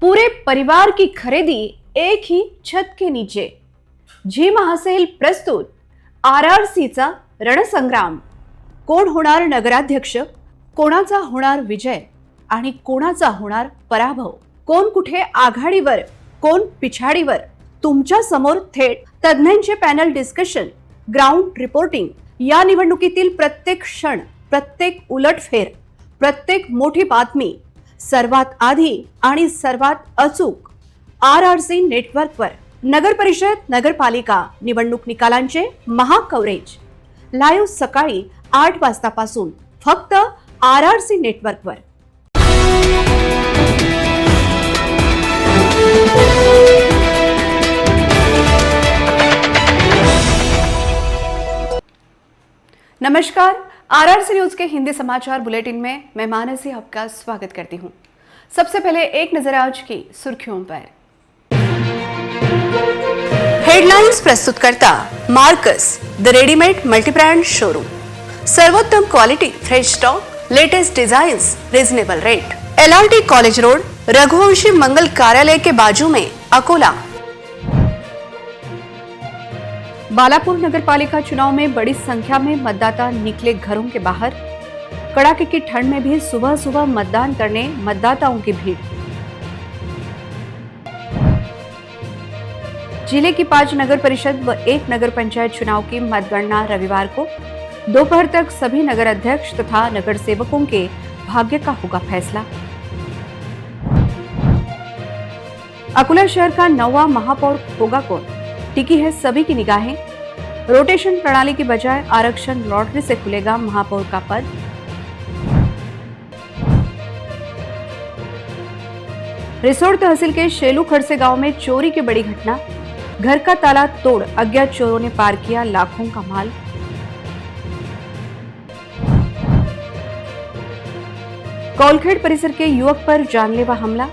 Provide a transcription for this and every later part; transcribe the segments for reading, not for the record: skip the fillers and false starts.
पूरे परिवार की खरीदी एक ही छत के नीचे। झी महासेल प्रस्तुत आरआरसीचा रणसंग्राम। कोण होणार नगराध्यक्ष, कोणाचा होणार विजय आणि कोणाचा होणार पराभव, कोण कुठे आघाडीवर कोण पिछाडीवर, तुमच्या समोर थेट तज्ञांचे पॅनल डिस्कशन, ग्राउंड रिपोर्टिंग। या निवडणुकीतील प्रत्येक क्षण, प्रत्येक उलटफेर, प्रत्येक मोठी बातमी सर्वात आधी आणि सर्वात अचूक आरआरसी नेटवर्कवर। नगर परिषद, नगरपालिका निवडणूक निकालांचे महाकव्हरेज लाईव्ह सकाळी 8 वाजतापासून फक्त आरआरसी नेटवर्कवर। नमस्कार, आरआरसी न्यूज के हिंदी समाचार बुलेटिन में मैं मानसी आपका स्वागत करती हूं। सबसे पहले एक नजर आज की सुर्खियों पर। हेडलाइंस प्रस्तुत करता Marcus the readymade multibrand showroom. सर्वोत्तम quality, fresh stock, latest designs, reasonable rate. LRT college road, Raghuvanshi मंगल कार्यालय के बाजू में, अकोला। बालापुर नगरपालिका चुनाव में बड़ी संख्या में मतदाता निकले घरों के बाहर। कड़ाके की ठंड में भी सुबह सुबह मतदान करने मतदाताओं की भीड़। जिले की 5 नगर परिषद व 1 नगर पंचायत चुनाव की मतगणना रविवार को दोपहर तक सभी नगर अध्यक्ष तथा नगर सेवकों के भाग्य का होगा फैसला। अकोला शहर का 9वां महापौर होगा कौन, टिकी है सभी की निगाहें। रोटेशन प्रणाली की बजाय आरक्षण लॉटरी से खुलेगा महापौर का पद। रिसोड तहसील के शेलू खड़से गांव में चोरी की बड़ी घटना। घर का ताला तोड़ अज्ञात चोरों ने पार किया लाखों का माल। कौलखेड़ परिसर के युवक पर जानलेवा हमला।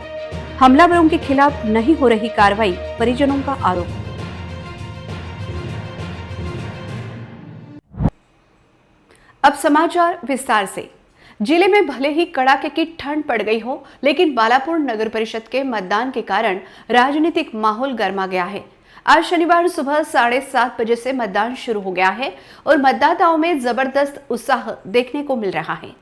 हमलावरों के खिलाफ नहीं हो रही कार्रवाई, परिजनों का आरोप। अब समाचार विस्तार से। जिले में भले ही कड़ाके की ठंड पड़ गई हो, लेकिन बालापुर नगर परिषद के मतदान के कारण राजनीतिक माहौल गर्मा गया है। आज शनिवार सुबह 7:30 बजे से मतदान शुरू हो गया है और मतदाताओं में जबरदस्त उत्साह देखने को मिल रहा है।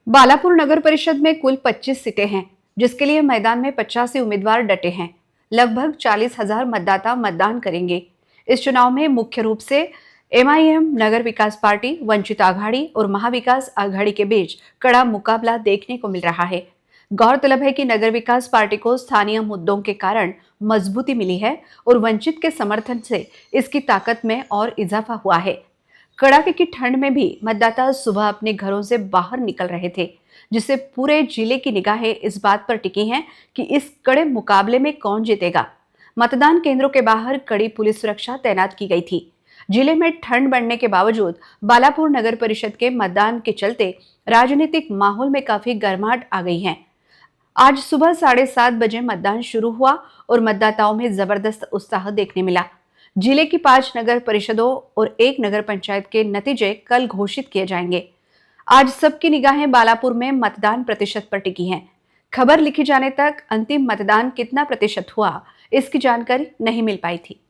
बालापुर नगर परिषद में कुल 25 सीटें हैं, जिसके लिए मैदान में 85 उम्मीदवार डटे हैं। लगभग 40,000 मतदाता मतदान करेंगे। इस चुनाव में मुख्य रूप से एमआईएम, नगर विकास पार्टी, वंचित आघाड़ी और महाविकास आघाड़ी के बीच कड़ा मुकाबला देखने को मिल रहा है। गौरतलब है कि नगर विकास पार्टी को स्थानीय मुद्दों के कारण मजबूती मिली है और वंचित के समर्थन से इसकी ताकत में और इजाफा हुआ है। कड़ाके की ठंड में भी मतदाता सुबह अपने घरों से बाहर निकल रहे थे, जिससे पूरे जिले की निगाहें इस बात पर टिकी हैं कि इस कड़े मुकाबले में कौन जीतेगा। मतदान केंद्रों के बाहर कड़ी पुलिस सुरक्षा तैनात की गई थी। जिले में ठंड बढ़ने के बावजूद बालापुर नगर परिषद के मतदान के चलते राजनीतिक माहौल में काफी गर्माहट आ गई है। आज सुबह 7:30 बजे मतदान शुरू हुआ और मतदाताओं में जबरदस्त उत्साह देखने मिला। जिले की 5 नगर परिषदों और 1 नगर पंचायत के नतीजे कल घोषित किए जाएंगे। आज सबकी निगाहें बालापुर में मतदान प्रतिशत पर टिकी हैं। खबर लिखी जाने तक अंतिम मतदान कितना प्रतिशत हुआ, इसकी जानकारी नहीं मिल पाई थी।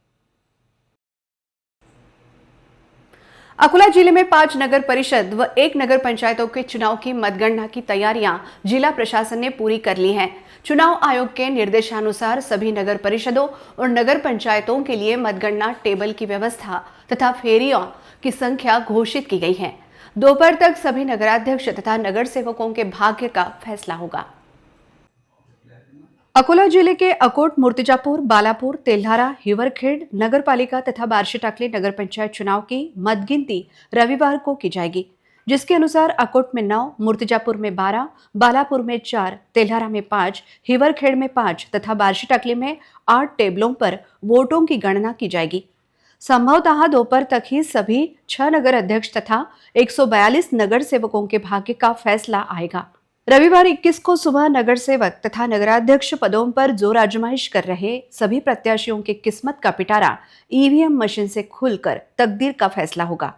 अकोला जिले में 5 नगर परिषद व 1 नगर पंचायतों के चुनाव की मतगणना की तैयारियां जिला प्रशासन ने पूरी कर ली हैं। चुनाव आयोग के निर्देशानुसार सभी नगर परिषदों और नगर पंचायतों के लिए मतगणना टेबल की व्यवस्था तथा फेरियों की संख्या घोषित की गई है। दोपहर तक सभी नगराध्यक्ष तथा नगर सेवकों के भाग्य का फैसला होगा। अकोला जिले के अकोट, मूर्तिजापुर, बालापुर, तेल्हारा, हिवरखेड़ नगरपालिका तथा बार्शीटाकली नगर पंचायत चुनाव की मतगिनती रविवार को की जाएगी, जिसके अनुसार अकोट में 9, मूर्तिजापुर में 12, बालापुर में 4, तेल्हारा में 5, हिवरखेड़ में 5 तथा बार्शीटाकली में 8 टेबलों पर वोटों की गणना की जाएगी। संभवतः दोपहर तक ही सभी 6 नगर अध्यक्ष तथा 142 नगर सेवकों के भाग्य का फैसला आएगा। रविवार 21 को सुबह नगर सेवक तथा नगराध्यक्ष पदों पर जोर आजमाइश कर रहे सभी प्रत्याशियों की किस्मत का पिटारा ईवीएम मशीन से खुलकर तकदीर का फैसला होगा।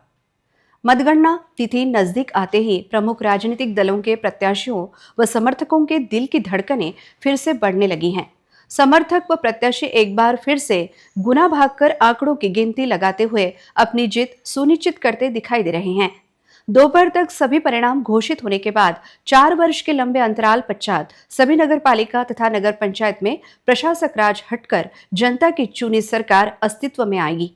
मतगणना तिथि नजदीक आते ही प्रमुख राजनीतिक दलों के प्रत्याशियों व समर्थकों के दिल की धड़कनें फिर से बढ़ने लगी हैं। समर्थक व प्रत्याशी एक बार फिर से गुना भागकर आंकड़ों की गिनती लगाते हुए अपनी जीत सुनिश्चित करते दिखाई दे रहे हैं। दोपहर तक सभी परिणाम घोषित होने के बाद 4 वर्ष के लंबे अंतराल पश्चात सभी नगर पालिका तथा नगर पंचायत में प्रशासक राज हटकर जनता की चुनी सरकार अस्तित्व में आएगी।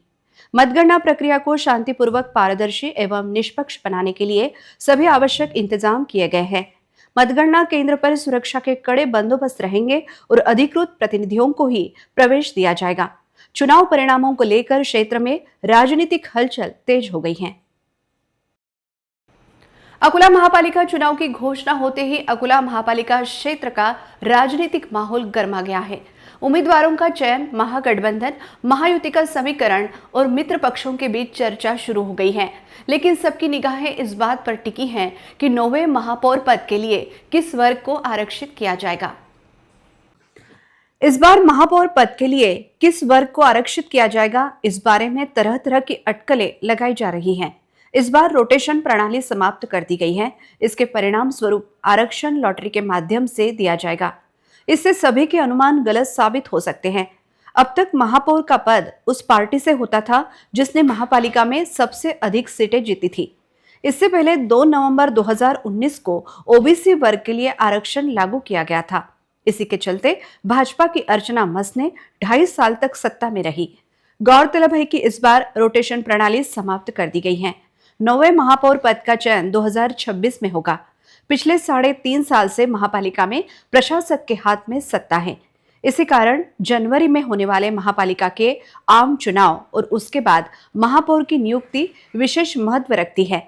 मतगणना प्रक्रिया को शांतिपूर्वक, पारदर्शी एवं निष्पक्ष बनाने के लिए सभी आवश्यक इंतजाम किए गए हैं। मतगणना केंद्र पर सुरक्षा के कड़े बंदोबस्त रहेंगे और अधिकृत प्रतिनिधियों को ही प्रवेश दिया जाएगा। चुनाव परिणामों को लेकर क्षेत्र में राजनीतिक हलचल तेज हो गई है। अकोला महापालिका चुनाव की घोषणा होते ही अकोला महापालिका क्षेत्र का राजनीतिक माहौल गर्मा गया है। उम्मीदवारों का चयन, महागठबंधन, महायुति का समीकरण और मित्र पक्षों के बीच चर्चा शुरू हो गई है। लेकिन सबकी निगाहें इस बात पर टिकी हैं कि 9वें महापौर पद के लिए किस वर्ग को आरक्षित किया जाएगा। इस बार महापौर पद के लिए किस वर्ग को आरक्षित किया जाएगा, इस बारे में तरह तरह की अटकलें लगाई जा रही हैं। इस बार रोटेशन प्रणाली समाप्त कर दी गई है। इसके परिणाम स्वरूप आरक्षण लॉटरी के माध्यम से दिया जाएगा। इससे सभी के अनुमान गलत साबित हो सकते हैं। अब तक महापौर का पद उस पार्टी से होता था जिसने महापालिका में सबसे अधिक सीटें जीती थी। इससे पहले 2 नवंबर 2019 को ओबीसी वर्ग के लिए आरक्षण लागू किया गया था। इसी के चलते भाजपा की अर्चना मस ने 2.5 साल तक सत्ता में रही। गौरतलब है कि इस बार रोटेशन प्रणाली समाप्त कर दी गई है। 9वें महापौर पद का चयन 2026 में होगा। पिछले 3.5 साल से महापालिका में प्रशासक के हाथ में सत्ता है। इसी कारण जनवरी में होने वाले महापालिका के आम चुनाव और उसके बाद महापौर की नियुक्ति विशेष महत्व रखती है।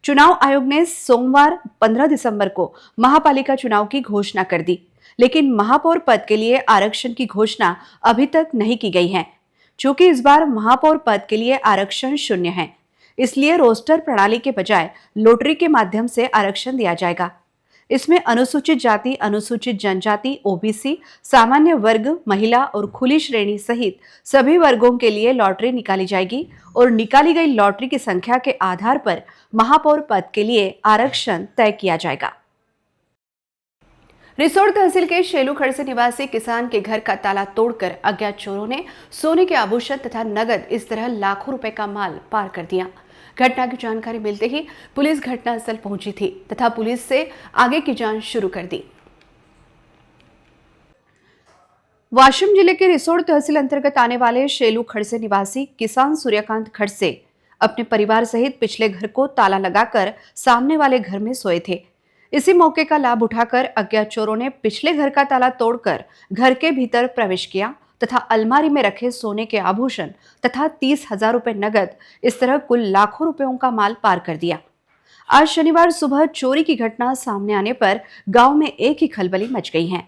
चुनाव आयोग ने सोमवार 15 दिसंबर को महापालिका चुनाव की घोषणा कर दी, लेकिन महापौर पद के लिए आरक्षण की घोषणा अभी तक नहीं की गई है। चूंकि इस बार महापौर पद के लिए आरक्षण शून्य है, इसलिए रोस्टर प्रणाली के बजाय लॉटरी के माध्यम से आरक्षण दिया जाएगा। इसमें अनुसूचित जाति, अनुसूचित जनजाति, ओबीसी, सामान्य वर्ग, महिला और खुली श्रेणी सहित सभी वर्गों के लिए लॉटरी निकाली जाएगी और निकाली गई लॉटरी की संख्या के आधार पर महापौर पद के लिए आरक्षण तय किया जाएगा। रिसोड तहसील के शेलू खड़से निवासी किसान के घर का ताला तोड़कर अज्ञात चोरों ने सोने के आभूषण तथा नगद इस तरह लाखों रुपए का माल पार कर दिया। घटना की जानकारी मिलते ही पुलिस घटनास्थल पहुंची थी तथा पुलिस से आगे की जांच शुरू कर दी। वाशिम जिले के रिसोड तहसील अंतर्गत आने वाले शेलू खड़से निवासी किसान सूर्यकांत खड़से अपने परिवार सहित पिछले घर को ताला लगाकर सामने वाले घर में सोए थे। इसी मौके का लाभ उठाकर अज्ञात चोरों ने पिछले घर का ताला तोड़कर घर के भीतर प्रवेश किया तथा अलमारी में रखे सोने के आभूषण तथा 30,000 रुपए नगद, इस तरह कुल लाखों रुपयों का माल पार कर दिया। आज शनिवार सुबह चोरी की घटना सामने आने पर गांव में एक ही खलबली मच गई है।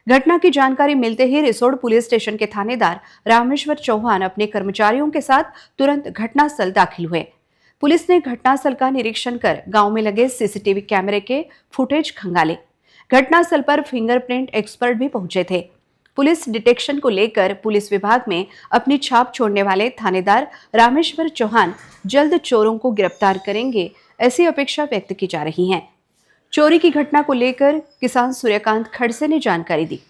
घटना की जानकारी मिलते ही रिसोड पुलिस स्टेशन के थानेदार रामेश्वर चौहान अपने कर्मचारियों के साथ तुरंत घटनास्थल दाखिल हुए। पुलिस ने घटनास्थल का निरीक्षण कर गांव में लगे सीसीटीवी कैमरे के फुटेज खंगाले। घटनास्थल पर फिंगरप्रिंट एक्सपर्ट भी पहुंचे थे। पुलिस डिटेक्शन को लेकर पुलिस विभाग में अपनी छाप छोड़ने वाले थानेदार रामेश्वर चौहान जल्द चोरों को गिरफ्तार करेंगे, ऐसी अपेक्षा व्यक्त की जा रही है। चोरी की घटना को लेकर किसान सूर्यकांत खड़से ने जानकारी दी।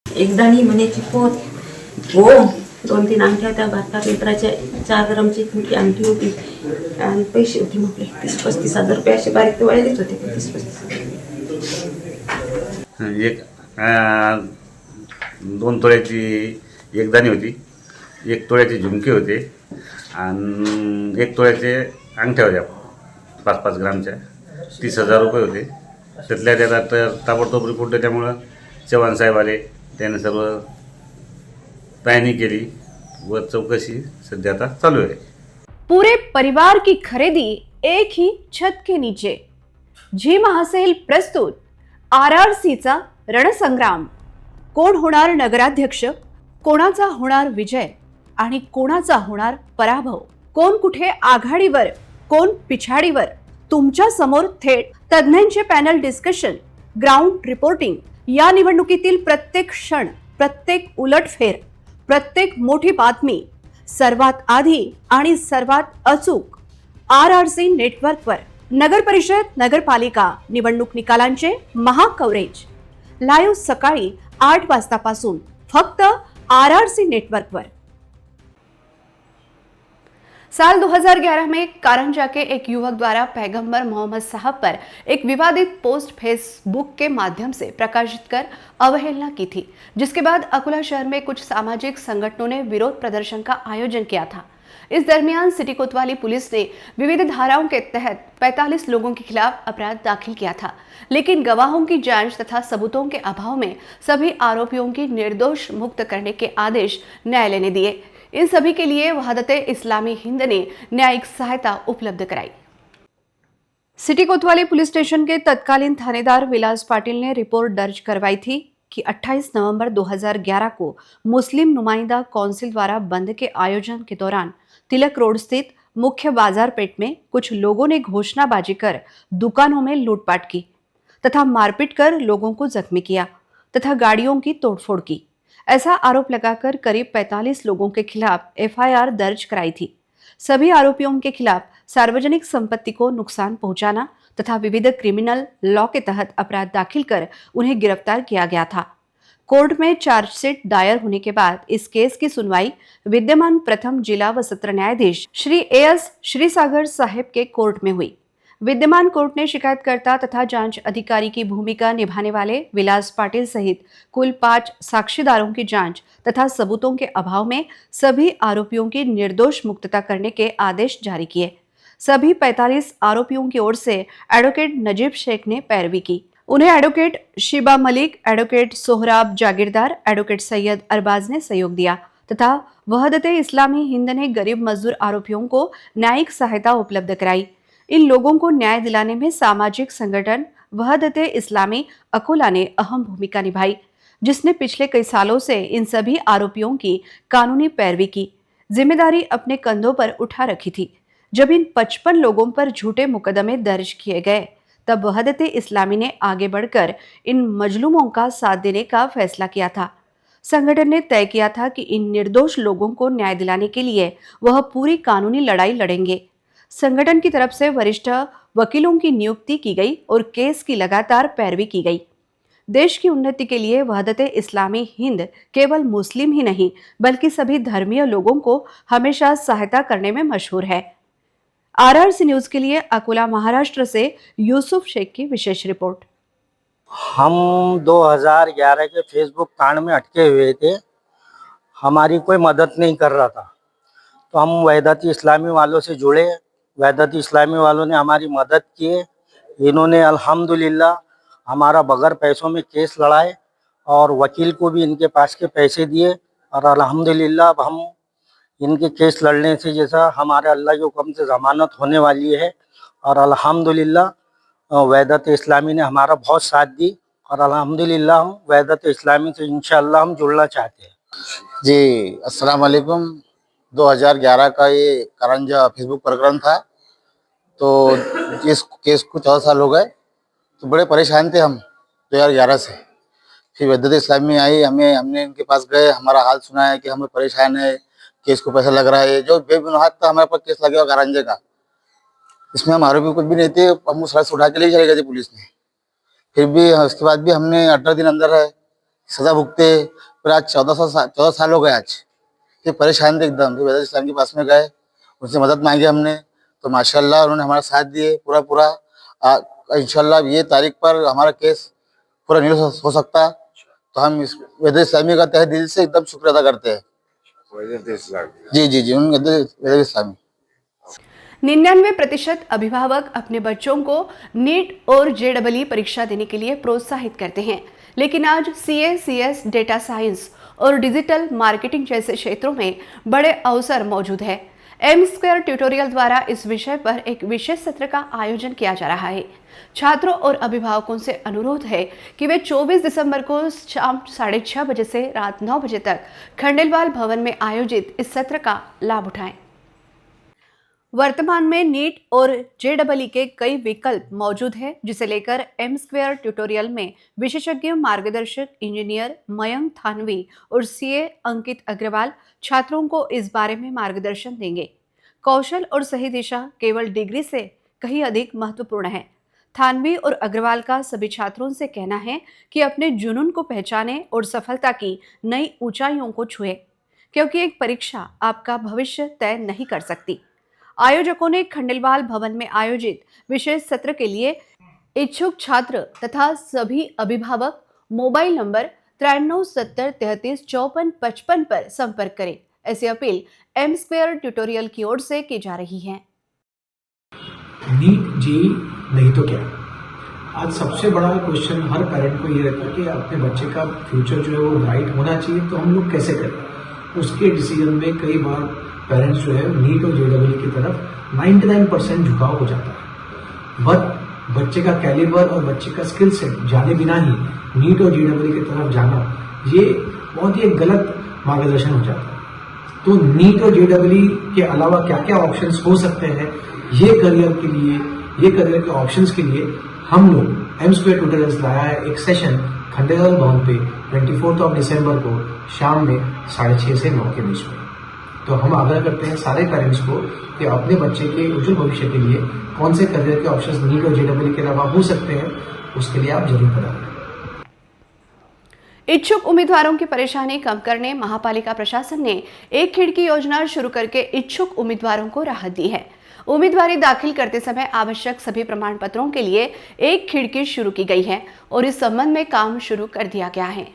एकदा मनेची पोत हो 2-3 अंगठ्या होत्या, भाता पेपराच्या 4 ग्रामची मोठी अंगठी होती आणि पैसे होते मग 30-35 रुपये असे बारीक ते वाळलेच होते 30-35। एक 2 तोळ्याची एक दाणी होती, 1 तोळ्याचे झुमके होते आणि 1 तोळ्याचे अंगठ्या होत्या 5-5 ग्रामच्या, 30,000 रुपये होते। त्यातल्या त्यात ताबडतोब रिपोर्ट त्यामुळं चव्हाण साहेब आले, त्याने सर्व पाहणी केली व चौकशी सध्या आता चालू आहे। पूरे परिवार की खरीदी एक ही छत के नीचे। जी महासेल प्रस्तुत आरआरसीचा रणसंग्राम। कोण होणार नगराध्यक्ष, कोणाचा होणार विजय आणि कोणाचा होणार पराभव, कोण कुठे आघाडीवर, कोण पिछाडीवर, तुमच्या समोर थेट तज्ञांचे पॅनल डिस्कशन, ग्राउंड रिपोर्टिंग, या निवडणुकीतील प्रत्येक क्षण, प्रत्येक उलटफेर, प्रत्येक मोठी बातमी सर्वात आधी आणि सर्वात अचूक RRC नेटवर्कवर नगर परिषद नगरपालिका निवडणूक निकालांचे महाकव्हरेज लाईव्ह सकाळी 8 वाजतापासून फक्त RRC नेटवर्कवर। साल 2011 में कारंजा के एक युवक द्वारा पैगंबर मोहम्मद साहब पर एक विवादित पोस्ट फेसबुक के माध्यम से प्रकाशित कर अवहेलना की थी, जिसके बाद अकोला शहर में कुछ सामाजिक संगठनों ने विरोध प्रदर्शन का आयोजन किया था। इस दरमियान सिटी कोतवाली पुलिस ने विविध धाराओं के तहत 45 लोगों के खिलाफ अपराध दाखिल किया था, लेकिन गवाहों की जांच तथा सबूतों के अभाव में सभी आरोपियों की निर्दोष मुक्त करने के आदेश न्यायालय ने दिए। इन सभी के लिए वहादत इस्लामी हिंद ने न्यायिक सहायता उपलब्ध कराई। सिटी कोतवाली पुलिस स्टेशन के तत्कालीन थानेदार विलास पाटिल ने रिपोर्ट दर्ज करवाई थी कि 28 नवंबर 2011 को मुस्लिम नुमाइंदा काउंसिल द्वारा बंद के आयोजन के दौरान तिलक रोड स्थित मुख्य बाजार पेट में कुछ लोगों ने घोषणाबाजी कर दुकानों में लूटपाट की तथा मारपीट कर लोगों को जख्मी किया तथा गाड़ियों की तोड़फोड़ की। ऐसा आरोप लगाकर करीब 45 लोगों के खिलाफ FIR दर्ज कराई थी। सभी आरोपियों के खिलाफ सार्वजनिक संपत्ति को नुकसान पहुंचाना तथा विविध क्रिमिनल लॉ के तहत अपराध दाखिल कर उन्हें गिरफ्तार किया गया था। कोर्ट में चार्जशीट दायर होने के बाद इस केस की सुनवाई विद्यमान प्रथम जिला व सत्र न्यायाधीश श्री AS श्रीसागर साहेब के कोर्ट में हुई। विद्यमान कोर्ट ने शिकायतकर्ता तथा जांच अधिकारी की भूमिका निभाने वाले विलास पाटिल सहित कुल 5 साक्षीदारों की जांच तथा सबूतों के अभाव में सभी आरोपियों की निर्दोष मुक्तता करने के आदेश जारी किए। सभी 45 आरोपियों की ओर से एडवोकेट नजीब शेख ने पैरवी की। उन्हें advocate Shiba Malik, advocate Sohrab Jagirdar, advocate Syed Arbaz ने सहयोग दिया तथा वहदत इस्लामी हिंद ने गरीब मजदूर आरोपियों को न्यायिक सहायता उपलब्ध कराई। इन लोगों को न्याय दिलाने में सामाजिक संगठन वहदत इस्लामी अकोला ने अहम भूमिका निभाई, जिसने पिछले कई सालों से इन सभी आरोपियों की कानूनी पैरवी की जिम्मेदारी अपने कंधों पर उठा रखी थी। जब इन 55 लोगों पर झूठे मुकदमे दर्ज किए गए, तब वहदत इस्लामी ने आगे बढ़कर इन मजलूमों का साथ देने का फैसला किया था। संगठन ने तय किया था कि इन निर्दोष लोगों को न्याय दिलाने के लिए वह पूरी कानूनी लड़ाई लड़ेंगे। संगठन की तरफ से वरिष्ठ वकीलों की नियुक्ति की गई और केस की लगातार पैरवी की गई। देश की उन्नति के लिए वहदत इस्लामी हिंद केवल मुस्लिम ही नहीं बल्कि सभी धर्मीय लोगों को हमेशा सहायता करने में मशहूर है। RRC न्यूज के लिए अकोला महाराष्ट्र से यूसुफ शेख की विशेष रिपोर्ट। हम 2011 के फेसबुक कांड में अटके हुए थे। हमारी कोई मदद नहीं कर रहा था, तो हम वहदत इस्लामी वालों से जुड़े। वहदत इस्लामी वालों ने हमारी मदद की। इन्होंने अल्हम्दुलिल्लाह हमारा बगैर पैसों में केस लड़ाए और वकील को भी इनके पास के पैसे दिए और अल्हम्दुलिल्लाह अब हम इनके केस लड़ने से जैसा हमारे अल्लाह के हुक्म से ज़मानत होने वाली है। और अल्हम्दुलिल्लाह वहदत इस्लामी ने हमारा बहुत साथ दी और अल्हम्दुलिल्लाह हम वहदत इस्लामी से इंशाअल्लाह हम जुड़ना चाहते हैं। जी, अस्सलाम वालेकुम। 2011 का ये कारंजा फेसबुक प्रकरण था, तो इस केस को 14 साल हो गए, तो बड़े परेशान थे हम 2011 से। फिर वहदत इस्लामी आई, हमने इनके पास गए, हमारा हाल सुनाया कि हमें परेशान है, केस को पैसा लग रहा है। जो बेबुनियाद था हमारे पास केस लगा कारंजे का, इसमें हम आरोपी कुछ भी नहीं थे। हम उस रात उठा के ले चले गए थे पुलिस ने। फिर भी उसके बाद भी हमने 18 दिन अंदर है सजा भुगते। फिर आज 14 साल हो गए आज। फिर परेशान थे एकदम। फिर वहदत इस्लाम के पास में गए, उनसे मदद मांगी हमने, तो माशाल्लाह उन्होंने हमारा साथ दिए पूरा। इंशाल्लाह ये तारीख पर हमारा केस पूरा नहीं हो सकता, तो हम इस वहदत इस्लामी का तहे दिल से एकदम शुक्र अदा करते हैं। जी, वहदत इस्लामी। 99% अभिभावक अपने बच्चों को नीट और JEE परीक्षा देने के लिए प्रोत्साहित करते हैं, लेकिन आज CA, CS, डेटा साइंस और डिजिटल मार्केटिंग जैसे क्षेत्रों में बड़े अवसर मौजूद है। M² ट्यूटोरियल द्वारा इस विषय पर एक विशेष सत्र का आयोजन किया जा रहा है। छात्रों और अभिभावकों से अनुरोध है कि वे 24 दिसंबर को शाम 6:30 बजे से रात 9 बजे तक खंडेलवाल भवन में आयोजित इस सत्र का लाभ उठाएं। वर्तमान में नीट और JEE के कई विकल्प मौजूद हैं, जिसे लेकर M² ट्यूटोरियल में विशेषज्ञ मार्गदर्शक इंजीनियर मयंक थानवी और CA अंकित अग्रवाल छात्रों को इस बारे में मार्गदर्शन देंगे। कौशल और सही दिशा केवल डिग्री से कहीं अधिक महत्वपूर्ण है। थानवी और अग्रवाल का सभी छात्रों से कहना है कि अपने जुनून को पहचानें और सफलता की नई ऊंचाइयों को छुएं, क्योंकि एक परीक्षा आपका भविष्य तय नहीं कर सकती। आयोजकों ने खंडेलवाल भवन में आयोजित विशेष सत्र के लिए इच्छुक छात्र तथा सभी अभिभावक मोबाइल नंबर 9370335455 पर संपर्क करें। ऐसी अपील एम स्क्वायर ट्यूटोरियल की ओर से की जा रही है। नीट जेई नहीं तो क्या। आज सबसे बड़ा क्वेश्चन हर पेरेंट को ये रहता है कि अपने बच्चे का फ्यूचर जो है वो ब्राइट होना चाहिए, तो हम लोग कैसे करें। उसके डिसीजन में कई बार पेरेंट्स जो है नीट और जेईई की तरफ 99% झुकाव हो जाता है। बट बच्चे का कैलिबर और बच्चे का स्किल सेट जाने बिना ही नीट और जेईई की तरफ जाना, ये बहुत ही एक गलत मार्गदर्शन हो जाता है। तो नीट और जेईई के अलावा क्या क्या ऑप्शंस हो सकते हैं, ये करियर के ऑप्शंस के लिए हम लोग एम स्क्वायर ट्यूटोरियल्स लाया है एक सेशन खंडेलवाल भवन पे 24 दिसंबर को शाम में 6:30 से 9 के बीच में। तो हम आग्रह करते हैं सारे पेरेंट्स को कि अपने बच्चे के उज्जवल भविष्य के लिए कौन से करियर के ऑप्शंस नीट और जेईई के अलावा हो सकते हैं, उसके लिए आप जरूर पढ़ाएं। इच्छुक उम्मीदवारों की परेशानी कम करने महापालिका प्रशासन ने एक खिड़की योजना शुरू करके इच्छुक उम्मीदवारों को राहत दी है। उम्मीदवारी दाखिल करते समय आवश्यक सभी प्रमाण पत्रों के लिए एक खिड़की शुरू की गई है और इस संबंध में काम शुरू कर दिया गया है।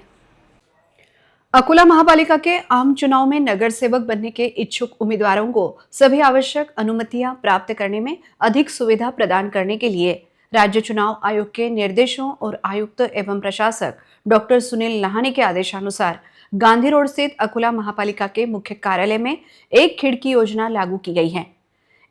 अकोला महापालिका के आम चुनाव में नगर सेवक बनने के इच्छुक उम्मीदवारों को सभी आवश्यक अनुमतियां प्राप्त करने में अधिक सुविधा प्रदान करने के लिए राज्य चुनाव आयोग के निर्देशों और आयुक्त एवं प्रशासक डॉक्टर सुनील लाहानी के आदेशानुसार गांधी रोड स्थित अकोला महापालिका के मुख्य कार्यालय में एक खिड़की योजना लागू की गई है।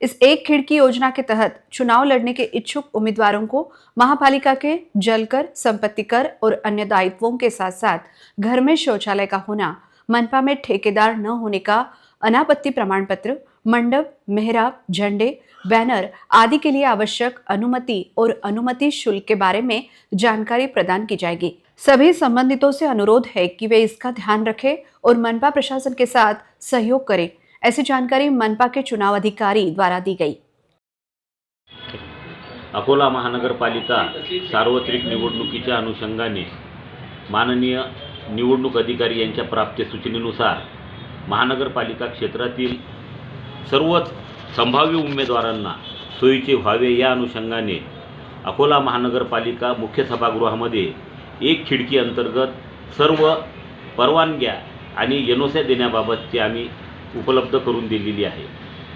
इस एक खिड़की योजना के तहत चुनाव लड़ने के इच्छुक उम्मीदवारों को महापालिका के जल कर, संपत्ति कर और अन्य दायित्वों के साथ साथ घर में शौचालय का होना, मनपा में ठेकेदार न होने का अनापत्ति प्रमाण पत्र, मंडप, मेहराब, झंडे, बैनर आदि के लिए आवश्यक अनुमति और अनुमति शुल्क के बारे में जानकारी प्रदान की जाएगी। सभी संबंधितों से अनुरोध है कि वे इसका ध्यान रखें और मनपा प्रशासन के साथ सहयोग करें। ऐसी जानकारी मनपा के चुनाव अधिकारी द्वारा दी गई। अकोला महानगरपालिका सार्वत्रिक निवडणुकीच्या अनुषंगाने माननीय निवडणूक अधिकारी यांच्या प्राप्त सूचनेनुसार महानगरपालिका क्षेत्रातील सर्वच संभाव्य उमेदवारांना सोयीचे व्हावे या अनुषंगाने अकोला महानगरपालिका मुख्य सभागृहामध्ये एक खिडकी अंतर्गत सर्व परवानग्या आणि एनओसी देण्याबाबतची आम्ही उपलब्ध करून दिलेली आहे।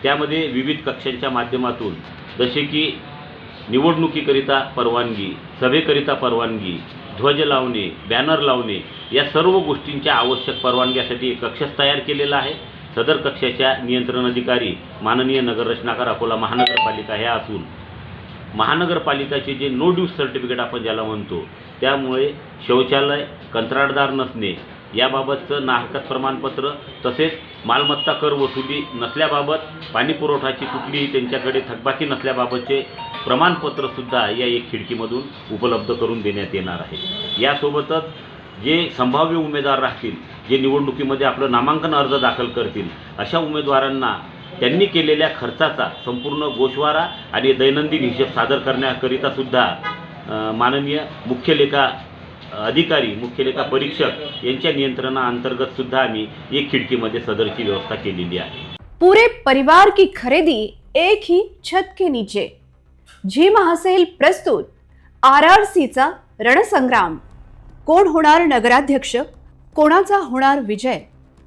त्यामध्ये विविध कक्षांच्या माध्यमातून जसे की निवडणुकीकरिता परवानगी, सभेकरिता परवानगी, ध्वज लावणे, बॅनर लावणे या सर्व गोष्टींच्या आवश्यक परवानग्यासाठी एक कक्ष तयार केलेला आहे। सदर कक्षाच्या नियंत्रण अधिकारी माननीय नगररचनाकार अकोला महानगरपालिका हे असून महानगरपालिकाचे जे नो ड्यूज सर्टिफिकेट आपण ज्याला म्हणतो, त्यामुळे शौचालय, कंत्राटदार नसणे याबाबतचं नाहरकत प्रमाणपत्र, तसेच मालमत्ता कर वसुली नसल्याबाबत, पाणी पुरवठाची कुठलीही त्यांच्याकडे थकबाकी नसल्याबाबतचे प्रमाणपत्रसुद्धा या एक खिडकीमधून उपलब्ध करून देण्यात येणार आहे। यासोबतच जे संभाव्य उमेदवार राहतील, जे निवडणुकीमध्ये आपलं नामांकन अर्ज दाखल करतील, अशा उमेदवारांना त्यांनी केलेल्या खर्चाचा संपूर्ण गोषवारा आणि दैनंदिन हिशेब सादर करण्याकरिता सुद्धा माननीय मुख्य लेखा अधिकारी, मुख्य लेखा परीक्षक यांच्या नियंत्रणाअंतर्गत सुद्धा आम्ही एक खिडकीमध्ये सदरची व्यवस्था केलेली आहे। पूरे परिवार की खरीदी एक ही छत के नीचे। जी महासेल प्रस्तुत आरआरसीचा रणसंग्राम। कोण होणार नगराध्यक्ष, कोणाचा होणार विजय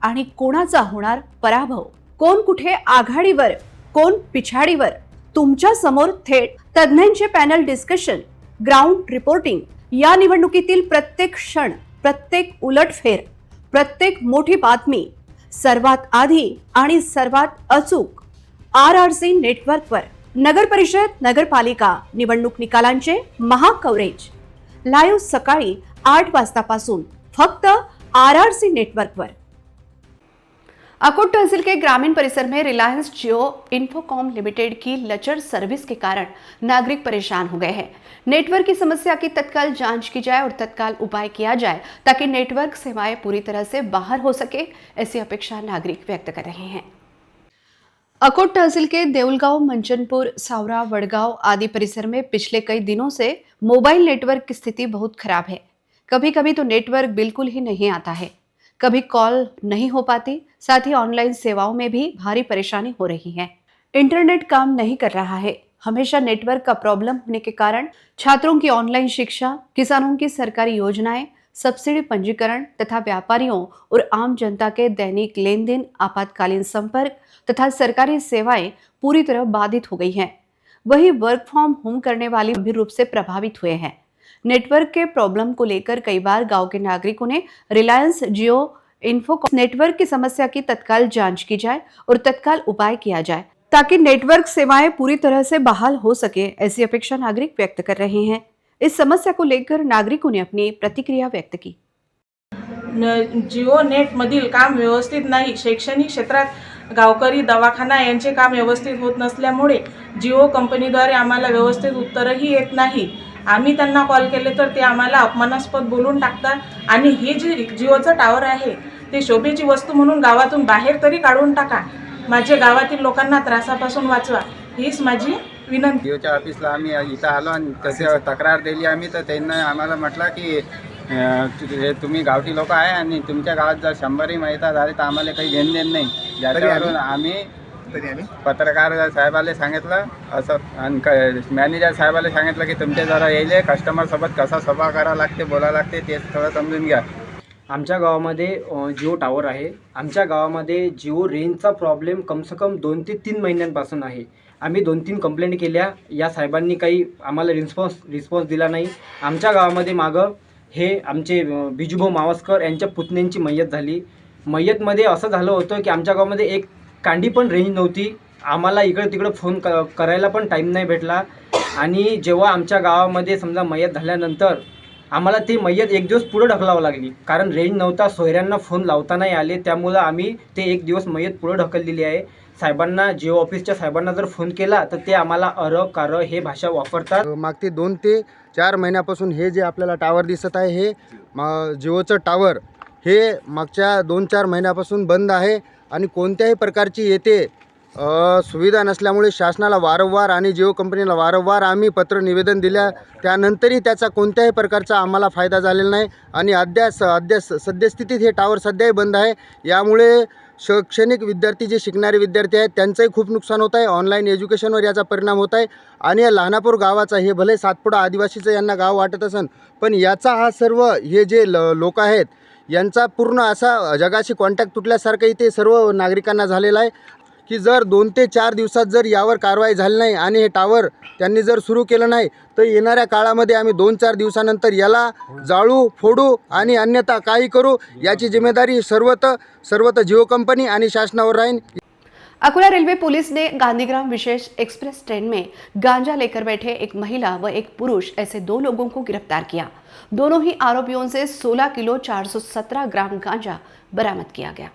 आणि कोणाचा होणार पराभव, कोण कुठे आघाडीवर, कोण पिछाडीवर, तुमच्या समोर थेट तज्ञांचे पॅनल डिस्कशन, ग्राउंड रिपोर्टिंग, या निवडणुकीतील प्रत्येक क्षण, प्रत्येक उलटफेर, प्रत्येक मोठी बातमी सर्वात आधी आणि सर्वात अचूक आरआरसी नेटवर्कवर। नगर परिषद, नगरपालिका निवडणूक निकालांचे महाकव्हरेज लाईव्ह सकाळी 8 वाजतापासून फक्त आरआरसी नेटवर्कवर। अकोट तहसील के ग्रामीण परिसर में रिलायंस जियो इन्फोकॉम लिमिटेड की लचर सर्विस के कारण नागरिक परेशान हो गए हैं। नेटवर्क की समस्या की तत्काल जांच की जाए और तत्काल उपाय किया जाए ताकि नेटवर्क सेवाएं पूरी तरह से बाहर हो सके, ऐसी अपेक्षा नागरिक व्यक्त कर रहे हैं। अकोट तहसील के देउलगांव, मंचनपुर, सावरा, वडगांव आदि परिसर में पिछले कई दिनों से मोबाइल नेटवर्क की स्थिति बहुत खराब है। कभी कभी तो नेटवर्क बिल्कुल ही नहीं आता है, कभी कॉल नहीं हो पाती, साथ ही ऑनलाइन सेवाओं में भी भारी परेशानी हो रही है। इंटरनेट काम नहीं कर रहा है। हमेशा नेटवर्क का प्रॉब्लम होने के कारण छात्रों की ऑनलाइन शिक्षा, किसानों की सरकारी योजनाएं, सब्सिडी पंजीकरण तथा व्यापारियों और आम जनता के दैनिक लेन देन, आपातकालीन संपर्क तथा सरकारी सेवाएं पूरी तरह बाधित हो गई हैं। वहीं वर्क फ्रॉम होम करने वाले गंभीर रूप से प्रभावित हुए हैं। नेटवर्क के प्रॉब्लम को लेकर कई बार गांव के नागरिकों ने रिलायंस जियो इन्फो नेटवर्क की समस्या की तत्काल जांच की जाए और तत्काल उपाय किया जाए ताकि नेटवर्क सेवाएं पूरी तरह से बहाल हो सके, ऐसी अपेक्षा नागरिक व्यक्त कर रहे हैं। इस समस्या को लेकर नागरिकों ने अपनी प्रतिक्रिया व्यक्त की। जिओ नेट मधील काम व्यवस्थित नाही। शैक्षणिक क्षेत्रात गावकरी दवाखाना यांचे काम व्यवस्थित होत नसल्यामुळे जिओ कंपनीद्वारे आम्हाला व्यवस्थित उत्तरही येत नाही। आम्ही त्यांना कॉल केले तर ते आम्हाला अपमानास्पद बोलून टाकतात आणि हे जे जिओचं टावर आहे ते शोभेची वस्तू म्हणून गावातून बाहेर तरी काढून टाका। माझ्या गावातील लोकांना त्रासापासून वाचवा, हीच माझी विनंती। जिओच्या ऑफिसला आम्ही इथं आलो आणि तसे तक्रार दिली आम्ही, तर त्यांनी आम्हाला म्हटलं की तुम्ही गावठी लोक आहे आणि तुमच्या गावात जर 100ही माहिती झाली तर आम्हाला काही घेणं देणं नाही। ज्याच्यावरून आम्ही पत्रकार साहेबाला सांगितलं असं आणि मॅनेजर साहेबाला सांगितलं की तुमच्या जरा यायले कस्टमरसोबत कसा स्वभाव करावा लागते, बोलावं लागते ते थोडं समजून घ्या। आमच्या गावामध्ये जिओ टावर आहे। आमच्या गावामध्ये जिओ रेंजचा प्रॉब्लेम कमसे कम 2 ते 3 महिन्यांपासून आहे। आम्ही 2-3 कंप्लेंट केल्या, या साहेबांनी काही आम्हाला रिस्पॉन्स दिला नाही। आमच्या गावामध्ये मागं हे आमचे बिजूभाऊ मावस्कर यांच्या पुतण्यांची मयत झाली। मयतमध्ये असं झालं होतं की आमच्या गावामध्ये एक कांडी पण रेंज नव्हती। आम्हाला इकडे तिकडे फोन करायला पण टाईम नाही भेटला आणि जेव्हा आमच्या गावामध्ये समजा मयत झाल्यानंतर आम्हाला ती मयत एक दिवस पुढे ढकलावं लागली, कारण रेंज नव्हता, सोयऱ्यांना फोन लावता नाही आले, त्यामुळं आम्ही ते एक दिवस मयत पुढे ढकललेली आहे। साहेबांना, जिओ ऑफिसच्या साहेबांना जर फोन केला तर ते आम्हाला कार हे भाषा वापरतात। मागते 2 ते 4 महिन्यापासून हे जे आपल्याला टावर दिसत आहे हे जिओचं टावर हे मागच्या 2-4 महिन्यापासून बंद आहे आणि कोणत्याही प्रकारची येथे सुविधा नसल्यामुळे शासनाला वारंवार आणि जिओ कंपनीला वारंवार आम्ही पत्र निवेदन दिल्या, त्यानंतरही त्याचा कोणत्याही प्रकारचा आम्हाला फायदा झालेला नाही आणि अद्याप सद्यस्थितीत हे टावर सध्याही बंद आहे। यामुळे शैक्षणिक विद्यार्थी, जे शिकणारे विद्यार्थी आहेत त्यांचंही खूप नुकसान होत आहे, ऑनलाईन एज्युकेशनवर याचा परिणाम होत आहे आणि या लहानापूर गावाचा, हे भले सातपुडा आदिवासीचं यांना गाव वाटत असन, पण याचा हा सर्व हे जे लोक आहेत यांचा पूर्ण असा जगाशी कॉन्टॅक्ट तुटल्यासारखं इथे सर्व नागरिकांना झालेला आहे की जर 2 ते 4 दिवसात जर यावर कारवाई झाली नाही आणि हे टावर त्यांनी जर सुरू केलं नाही तर येणाऱ्या काळामध्ये आम्ही 2-4 दिवसानंतर याला जाळू, फोडू आणि अन्यथा काही करू, याची जिम्मेदारी सर्वत्र जिओ कंपनी आणि शासनावर राहील। अकोला रेलवे पुलिस ने गांधीग्राम विशेष एक्सप्रेस ट्रेन में गांजा लेकर बैठे एक महिला व एक पुरुष ऐसे 2 लोगों को गिरफ्तार किया। दोनों ही आरोपियों से 16 किलो 417 ग्राम गांजा बरामद किया गया।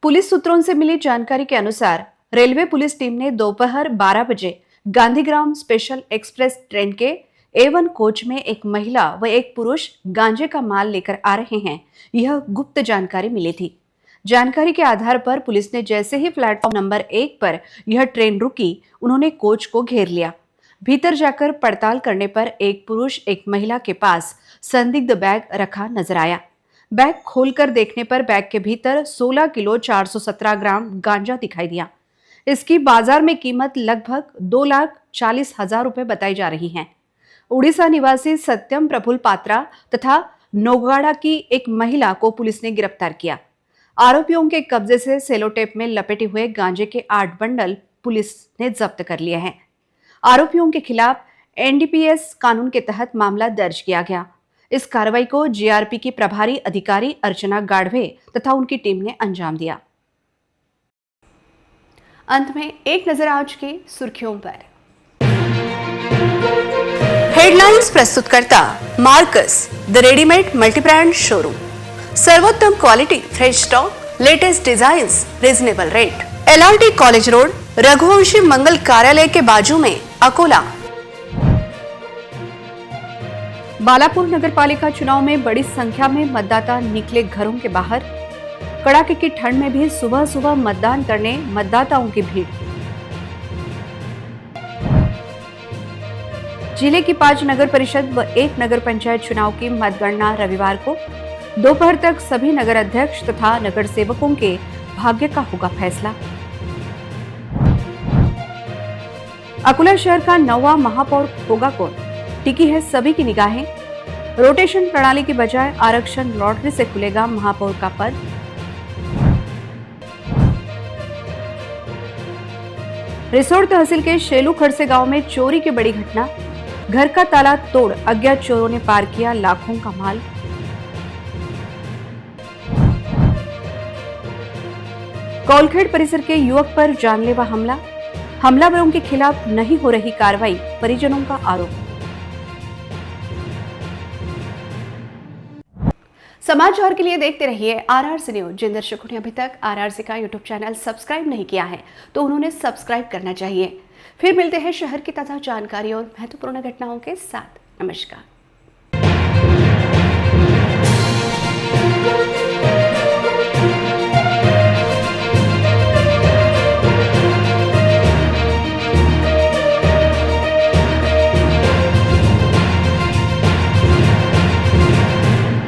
पुलिस सूत्रों से मिली जानकारी के अनुसार रेलवे पुलिस टीम ने दोपहर 12 बजे गांधीग्राम स्पेशल एक्सप्रेस ट्रेन के A1 कोच में एक महिला व एक पुरुष गांजे का माल लेकर आ रहे हैं, यह गुप्त जानकारी मिली थी। जानकारी के आधार पर पुलिस ने जैसे ही प्लेटफॉर्म नंबर 1 पर यह ट्रेन रुकी, उन्होंने कोच को घेर लिया। भीतर जाकर पड़ताल करने पर एक पुरुष, एक महिला के पास संदिग्ध बैग रखा नजर आया। बैग खोलकर देखने पर बैग के भीतर 16 किलो 417 ग्राम गांजा दिखाई दिया। इसकी बाजार में कीमत लगभग 2,40,000 रुपए बताई जा रही है। उड़ीसा निवासी सत्यम प्रफुल्ल पात्रा तथा नौगाड़ा की एक महिला को पुलिस ने गिरफ्तार किया। आरोपियों के कब्जे से सेलोटेप में लपेटे हुए गांजे के 8 बंडल पुलिस ने जब्त कर लिए हैं। आरोपियों के खिलाफ NDPS कानून के तहत मामला दर्ज किया गया। इस कार्रवाई को GRP की प्रभारी अधिकारी अर्चना गाढ़वे तथा उनकी टीम ने अंजाम दिया। अंत में एक नजर आज की सुर्खियों पर। हेडलाइंस प्रस्तुत करता Marcus the readymade multibrand showroom. सर्वोत्तम quality, fresh stock, latest designs, reasonable rate. LRT college road, Raghuvanshi मंगल कार्यालय के बाजू में, अकोला। बालापुर नगर पालिका चुनाव में बड़ी संख्या में मतदाता निकले घरों के बाहर। कड़ाके की ठंड में भी सुबह सुबह मतदान करने मतदाताओं की भीड़। जिले की 5 नगर परिषद व 1 नगर पंचायत चुनाव की मतगणना रविवार को दोपहर तक सभी नगर अध्यक्ष तथा नगर सेवकों के भाग्य का होगा फैसला। अकोला शहर का 9वां महापौर होगा कौन, टिकी है सभी की निगाहें। रोटेशन प्रणाली की बजाय आरक्षण लॉटरी से खुलेगा महापौर का पद। रिसोड तहसील के शेलू खड़से गांव में चोरी की बड़ी घटना। घर का ताला तोड़ अज्ञात चोरों ने पार किया लाखों का माल। कौलखेड़ परिसर के युवक पर जानलेवा हमला। हमलावरों के खिलाफ नहीं हो रही कार्रवाई, परिजनों का आरोप। समाचार के लिए देखते रहिए आरआरसी न्यूज। जिन दर्शकों ने अभी तक आरआरसी का यूट्यूब चैनल सब्सक्राइब नहीं किया है तो उन्होंने सब्सक्राइब करना चाहिए। फिर मिलते हैं शहर की ताजा जानकारी और महत्वपूर्ण घटनाओं के साथ। नमस्कार।